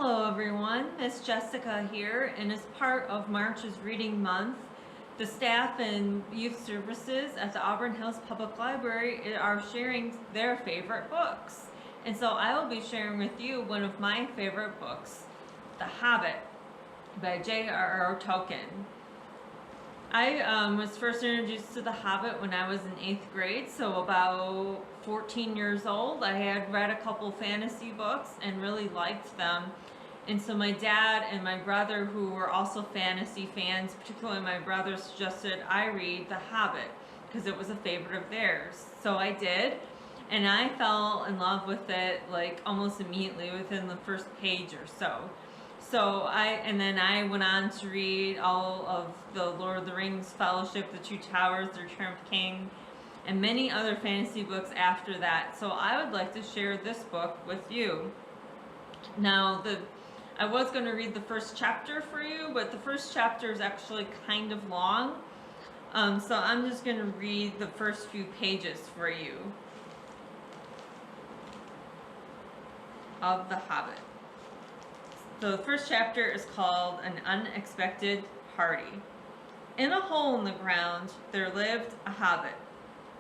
Hello everyone, Miss Jessica here, and as part of March's Reading Month, the staff and youth services at the Auburn Hills Public Library are sharing their favorite books. And so I will be sharing with you one of my favorite books, The Hobbit by JRR Tolkein. I was first introduced to The Hobbit when I was in 8th grade, so about 14 years old. I had read a couple fantasy books and really liked them. And so my dad and my brother, who were also fantasy fans, particularly my brother, suggested I read The Hobbit because it was a favorite of theirs. So I did, and I fell in love with it like almost immediately within the first page or so. Then I went on to read all of the Lord of the Rings, Fellowship, The Two Towers, The Return of the King, and many other fantasy books after that. So I would like to share this book with you. Now, I was going to read the first chapter for you, but the first chapter is actually kind of long. So I'm just going to read the first few pages for you of The Hobbit. So the first chapter is called An Unexpected Party. In a hole in the ground there lived a hobbit.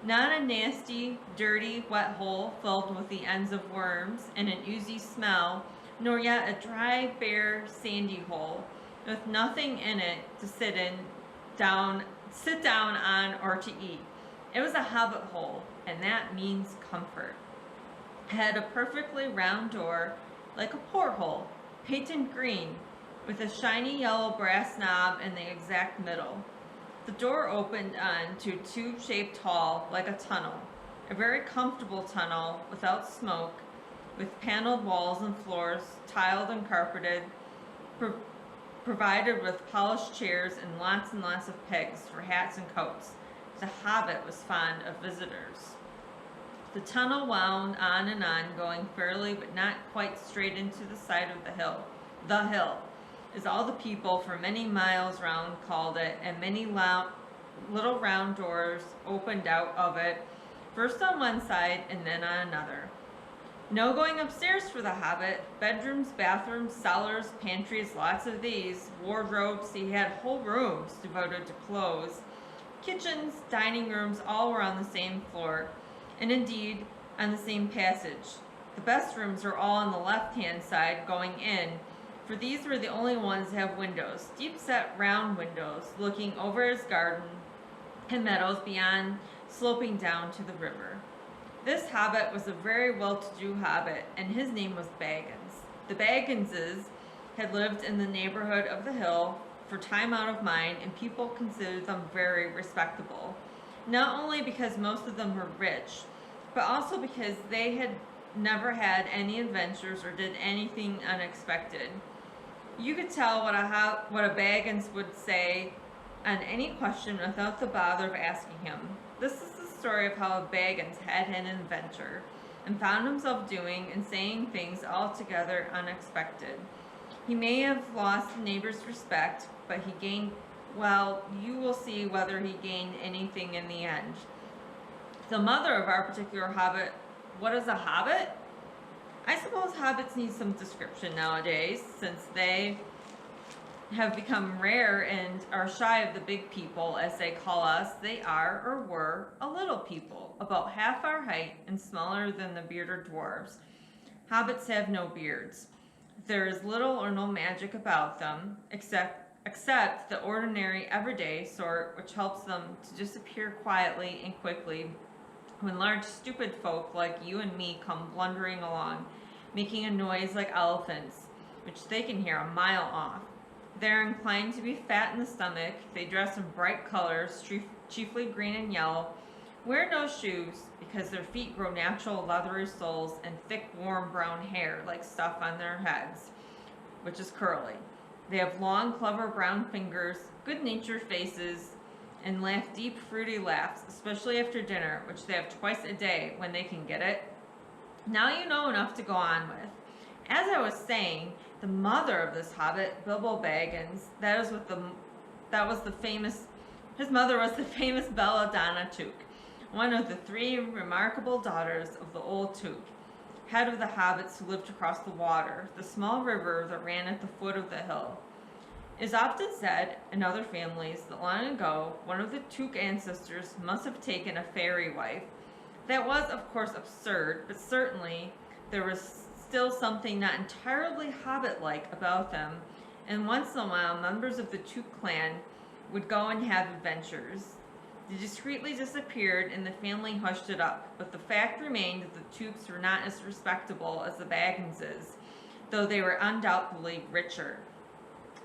Not a nasty, dirty, wet hole filled with the ends of worms and an oozy smell, nor yet a dry, bare, sandy hole, with nothing in it to sit down on or to eat. It was a hobbit hole, and that means comfort. It had a perfectly round door, like a porthole, painted green, with a shiny yellow brass knob in the exact middle. The door opened onto a tube-shaped hall like a tunnel, a very comfortable tunnel without smoke, with paneled walls and floors, tiled and carpeted, provided with polished chairs and lots of pegs for hats and coats. The hobbit was fond of visitors. The tunnel wound on and on, going fairly but not quite straight into the side of the hill. The hill, as all the people for many miles round called it, and many little round doors opened out of it, first on one side and then on another. No going upstairs for the hobbit. Bedrooms, bathrooms, cellars, pantries, lots of these. Wardrobes, he had whole rooms devoted to clothes. Kitchens, dining rooms, all were on the same floor, and indeed on the same passage. The best rooms were all on the left-hand side going in, for these were the only ones to have windows, deep-set round windows, looking over his garden and meadows beyond, sloping down to the river. This hobbit was a very well-to-do hobbit, and his name was Baggins. The Bagginses had lived in the neighborhood of the hill for time out of mind, and people considered them very respectable. Not only because most of them were rich, but also because they had never had any adventures or did anything unexpected. You could tell what a Baggins would say on any question without the bother of asking him. This is the story of how a Baggins had an adventure and found himself doing and saying things altogether unexpected. He may have lost the neighbor's respect, but he gained, well, you will see whether he gained anything in the end. The mother of our particular hobbit, what is a hobbit? I suppose hobbits need some description nowadays, since they have become rare and are shy of the big people, as they call us. They are, or were, a little people, about half our height and smaller than the bearded dwarves. Hobbits have no beards. There is little or no magic about them, except the ordinary, everyday sort, which helps them to disappear quietly and quickly when large, stupid folk like you and me come blundering along, making a noise like elephants, which they can hear a mile off. They are inclined to be fat in the stomach. They dress in bright colors, chiefly green and yellow, wear no shoes because their feet grow natural leathery soles, and thick, warm brown hair like stuff on their heads, which is curly. They have long, clever brown fingers, good-natured faces, and laugh deep, fruity laughs, especially after dinner, which they have twice a day when they can get it. Now you know enough to go on with. As I was saying, the mother of this hobbit, Bilbo Baggins, his mother was the famous Belladonna Took, one of the 3 remarkable daughters of the old Took. head of the hobbits who lived across the water, the small river that ran at the foot of the hill. It is often said in other families that long ago, one of the Took ancestors must have taken a fairy wife. That was, of course, absurd, but certainly there was still something not entirely hobbit-like about them, and once in a while, members of the Took clan would go and have adventures. They discreetly disappeared, and the family hushed it up, but the fact remained that the Tooks were not as respectable as the Bagginses, though they were undoubtedly richer.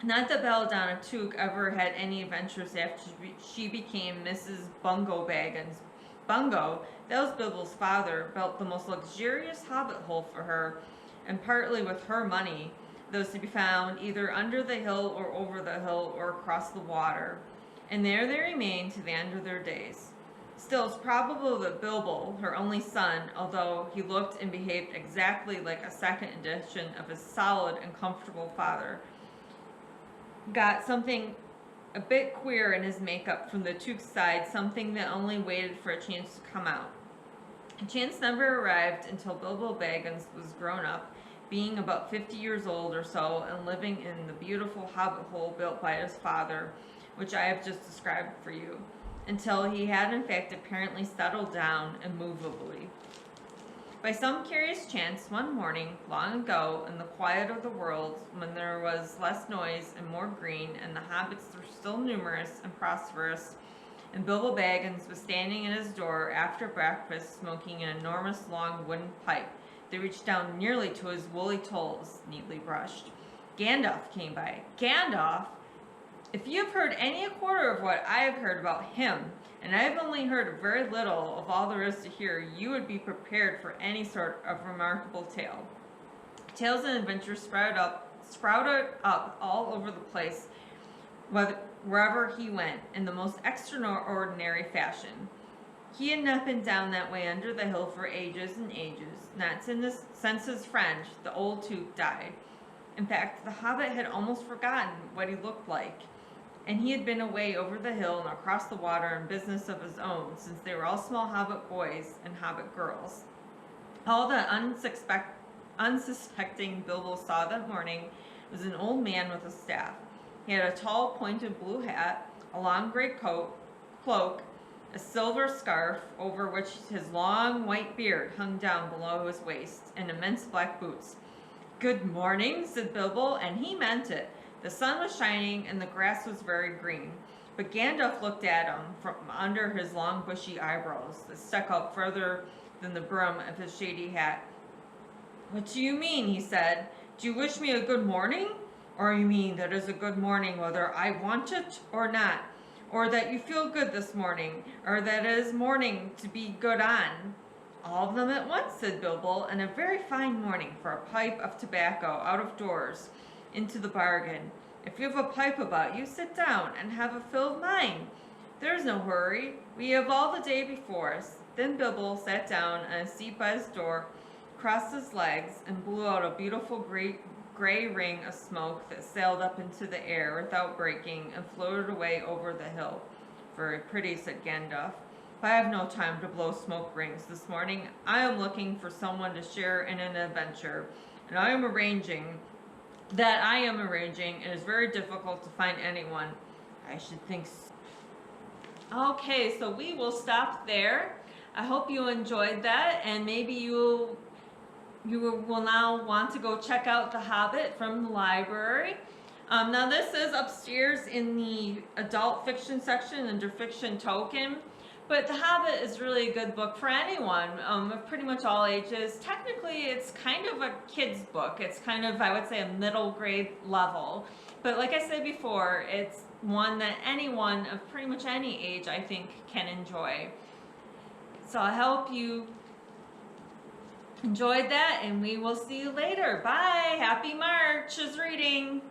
Not that Belladonna Took ever had any adventures after she became Mrs. Bungo Baggins. Bungo, that was Bilbo's father, built the most luxurious hobbit hole for her, and partly with her money, those to be found either under the hill or over the hill or across the water. And there they remained to the end of their days. Still, it's probable that Bilbo, her only son, although he looked and behaved exactly like a second edition of his solid and comfortable father, got something a bit queer in his makeup from the Took side, something that only waited for a chance to come out. A chance never arrived until Bilbo Baggins was grown up, being about 50 years old or so, and living in the beautiful hobbit hole built by his father, which I have just described for you, until he had in fact apparently settled down immovably. By some curious chance, one morning, long ago, in the quiet of the world, when there was less noise and more green, and the hobbits were still numerous and prosperous, and Bilbo Baggins was standing in his door after breakfast smoking an enormous long wooden pipe that reached down nearly to his woolly toes, neatly brushed, Gandalf came by. Gandalf? If you have heard any quarter of what I have heard about him, and I have only heard very little of all there is to hear, you would be prepared for any sort of remarkable tale. Tales and adventures sprouted up all over the place, wherever he went, in the most extraordinary fashion. He had not been down that way under the hill for ages and ages, not since his friend, the old Took, died. In fact, the hobbit had almost forgotten what he looked like, and he had been away over the hill and across the water in business of his own, since they were all small hobbit boys and hobbit girls. All that unsuspecting Bilbo saw that morning was an old man with a staff. He had a tall, pointed blue hat, a long gray cloak, a silver scarf over which his long white beard hung down below his waist, and immense black boots. "Good morning," said Bilbo, and he meant it. The sun was shining and the grass was very green, but Gandalf looked at him from under his long bushy eyebrows that stuck out further than the brim of his shady hat. "What do you mean?" he said. "Do you wish me a good morning? Or you mean that it's a good morning whether I want it or not? Or that you feel good this morning? Or that it is morning to be good on?" "All of them at once," said Bilbo, "and a very fine morning for a pipe of tobacco out of doors into the bargain. If you have a pipe about you, sit down and have a fill of mine. There's no hurry. We have all the day before us." Then Bilbo sat down on a seat by his door, crossed his legs, and blew out a beautiful gray ring of smoke that sailed up into the air without breaking and floated away over the hill. "Very pretty," said Gandalf. "But I have no time to blow smoke rings this morning. I am looking for someone to share in an adventure, and I am arranging. It is very difficult to find anyone. I should think so." Okay, so we will stop there. I hope you enjoyed that, and maybe you will now want to go check out The Hobbit from the library. Now this is upstairs in the adult fiction section under Fiction Tolkien, but The Hobbit is really a good book for anyone, of pretty much all ages. Technically, it's kind of a kid's book. It's kind of, I would say, a middle grade level. But like I said before, it's one that anyone of pretty much any age, I think, can enjoy. So I hope you enjoyed that, and we will see you later. Bye! Happy March is reading!